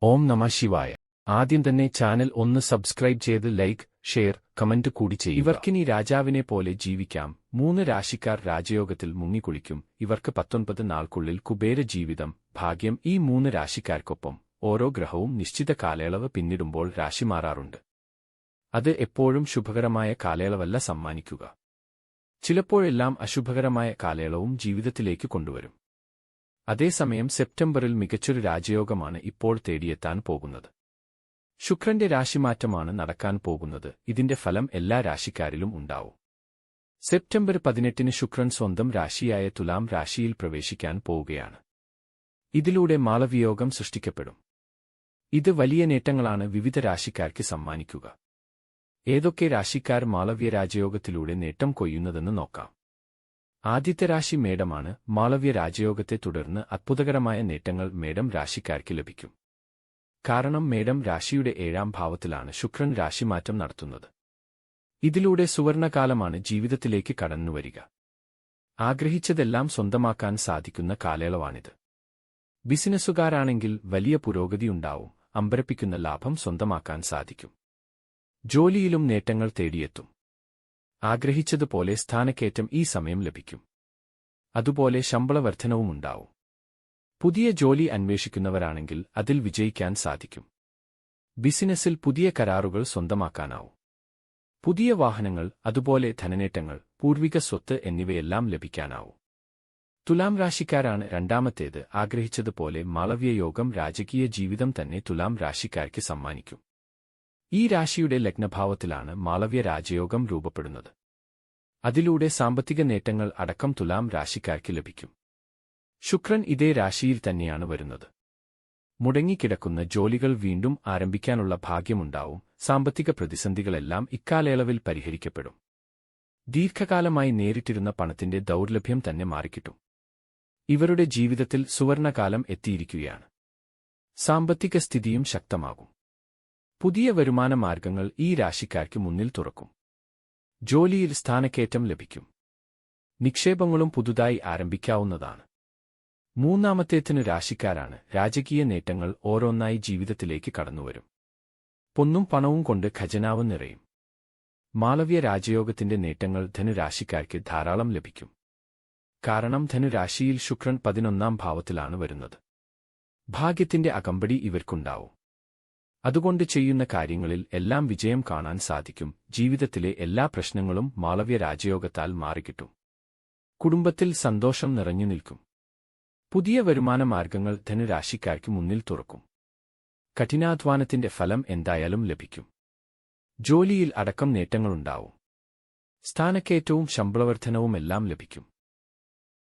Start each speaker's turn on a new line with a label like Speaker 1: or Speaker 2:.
Speaker 1: ഓം നമഃ ശിവായ. ആദ്യം തന്നെ ചാനൽ ഒന്ന് സബ്സ്ക്രൈബ് ചെയ്ത് ലൈക്ക്, ഷെയർ, കമന്റ് കൂടി ചെയ്യുക. ഇവർക്കിനി രാജാവിനെ പോലെ ജീവിക്കാം. 3 രാശിക്കാർ രാജയോഗത്തിൽ മുങ്ങിക്കുളിക്കും. ഇവർക്ക് 19 നാൾക്കുള്ളിൽ കുബേര ജീവിതം, ഭാഗ്യം. ഈ 3 രാശിക്കാർക്കൊപ്പം ഓരോ ഗ്രഹവും നിശ്ചിത കാലയളവ് പിന്നിടുമ്പോൾ രാശി മാറാറുണ്ട്. അത് എപ്പോഴും ശുഭകരമായ കാലയളവല്ല സമ്മാനിക്കുക. ചിലപ്പോഴെല്ലാം അശുഭകരമായ കാലയളവും ജീവിതത്തിലേക്ക് കൊണ്ടുവരും. അതേസമയം സെപ്റ്റംബറിൽ മികച്ചൊരു രാജയോഗമാണ് ഇപ്പോൾ തേടിയെത്താൻ പോകുന്നത്. ശുക്രന്റെ രാശിമാറ്റമാണ് നടക്കാൻ പോകുന്നത്. ഇതിന്റെ ഫലം എല്ലാ രാശിക്കാരിലും ഉണ്ടാവും. സെപ്റ്റംബർ 18-ന് ശുക്രൻ സ്വന്തം രാശിയായ തുലാം രാശിയിൽ പ്രവേശിക്കാൻ പോവുകയാണ്. ഇതിലൂടെ മാളവ്യയോഗം സൃഷ്ടിക്കപ്പെടും. ഇത് വലിയ നേട്ടങ്ങളാണ് വിവിധ രാശിക്കാർക്ക് സമ്മാനിക്കുക. ഏതൊക്കെ രാശിക്കാർ മാളവ്യ രാജയോഗത്തിലൂടെ നേട്ടം കൊയ്യുന്നതെന്ന് നോക്കാം. ആദ്യത്തെ രാശി മേടമാണ്. മാളവ്യ രാജയോഗത്തെ തുടർന്ന് അത്ഭുതകരമായ നേട്ടങ്ങൾ മേടം രാശിക്കാർക്ക് ലഭിക്കും. കാരണം മേടം രാശിയുടെ 7ാം ഭാവത്തിലാണ് ശുക്രൻ രാശിമാറ്റം നടത്തുന്നത്. ഇതിലൂടെ സുവർണകാലമാണ് ജീവിതത്തിലേക്ക് കടന്നുവരിക. ആഗ്രഹിച്ചതെല്ലാം സ്വന്തമാക്കാൻ സാധിക്കുന്ന കാലയളവാണിത്. ബിസിനസ്സുകാരാണെങ്കിൽ വലിയ പുരോഗതിയുണ്ടാവും. അമ്പരപ്പിക്കുന്ന ലാഭം സ്വന്തമാക്കാൻ സാധിക്കും. ജോലിയിലും നേട്ടങ്ങൾ തേടിയെത്തും. ആഗ്രഹിച്ചതുപോലെ സ്ഥാനക്കയറ്റം ഈ സമയം ലഭിക്കും. അതുപോലെ ശമ്പളവർദ്ധനവുമുണ്ടാവും. പുതിയ ജോലി അന്വേഷിക്കുന്നവരാണെങ്കിൽ അതിൽ വിജയിക്കാൻ സാധിക്കും. ബിസിനസ്സിൽ പുതിയ കരാറുകൾ സ്വന്തമാക്കാനാവും. പുതിയ വാഹനങ്ങൾ, അതുപോലെ ധനനേട്ടങ്ങൾ, പൂർവിക സ്വത്ത് എന്നിവയെല്ലാം ലഭിക്കാനാവും. തുലാം രാശിക്കാരാണ് രണ്ടാമത്തേത്. ആഗ്രഹിച്ചതുപോലെ മാളവ്യയോഗം രാജകീയ ജീവിതം തന്നെ തുലാം രാശിക്കാർക്ക് സമ്മാനിക്കും. ഈ രാശിയുടെ ലഗ്നഭാവത്തിലാണ് മാളവ്യ രാജയോഗം രൂപപ്പെടുന്നത്. അതിലൂടെ സാമ്പത്തിക നേട്ടങ്ങൾ അടക്കം തുലാം രാശിക്കാർക്ക് ലഭിക്കും. ശുക്രൻ ഇതേ രാശിയിൽ തന്നെയാണ് വരുന്നത്. മുടങ്ങിക്കിടക്കുന്ന ജോലികൾ വീണ്ടും ആരംഭിക്കാനുള്ള ഭാഗ്യമുണ്ടാവും. സാമ്പത്തിക പ്രതിസന്ധികളെല്ലാം ഇക്കാലയളവിൽ പരിഹരിക്കപ്പെടും. ദീർഘകാലമായി നേരിട്ടിരുന്ന പണത്തിന്റെ ദൗർലഭ്യം തന്നെ മാറിക്കിട്ടും. ഇവരുടെ ജീവിതത്തിൽ സുവർണകാലം എത്തിയിരിക്കുകയാണ്. സാമ്പത്തിക സ്ഥിതിയും ശക്തമാകും. പുതിയ വരുമാന മാർഗങ്ങൾ ഈ രാശിക്കാർക്ക് മുന്നിൽ തുറക്കും. ജോലിയിൽ സ്ഥാനക്കയറ്റം ലഭിക്കും. നിക്ഷേപങ്ങളും പുതുതായി ആരംഭിക്കാവുന്നതാണ്. മൂന്നാമത്തേതിന് രാശിക്കാരാണ്. രാജകീയ നേട്ടങ്ങൾ ഓരോന്നായി ജീവിതത്തിലേക്ക് കടന്നുവരും. പൊന്നും പണവും കൊണ്ട് ഖജനാവ് നിറയും. മാളവ്യ രാജയോഗത്തിന്റെ നേട്ടങ്ങൾ ധനുരാശിക്കാർക്ക് ധാരാളം ലഭിക്കും. കാരണം ധനുരാശിയിൽ ശുക്രൻ 11ാം ഭാവത്തിലാണ് വരുന്നത്. ഭാഗ്യത്തിന്റെ അകമ്പടി ഇവർക്കുണ്ടാവും. അതുകൊണ്ട് ചെയ്യുന്ന കാര്യങ്ങളിൽ എല്ലാം വിജയം കാണാൻ സാധിക്കും. ജീവിതത്തിലെ എല്ലാ പ്രശ്നങ്ങളും മാളവ്യ രാജയോഗത്താൽ മാറിക്കിട്ടും. കുടുംബത്തിൽ സന്തോഷം നിറഞ്ഞു നിൽക്കും. പുതിയ വരുമാന മാർഗങ്ങൾ ധനുരാശിക്കാർക്ക് മുന്നിൽ തുറക്കും. കഠിനാധ്വാനത്തിന്റെ ഫലം എന്തായാലും ലഭിക്കും. ജോലിയിൽ അടക്കം നേട്ടങ്ങളുണ്ടാവും. സ്ഥാനക്കയറ്റവും ശമ്പളവർദ്ധനവുമെല്ലാം ലഭിക്കും.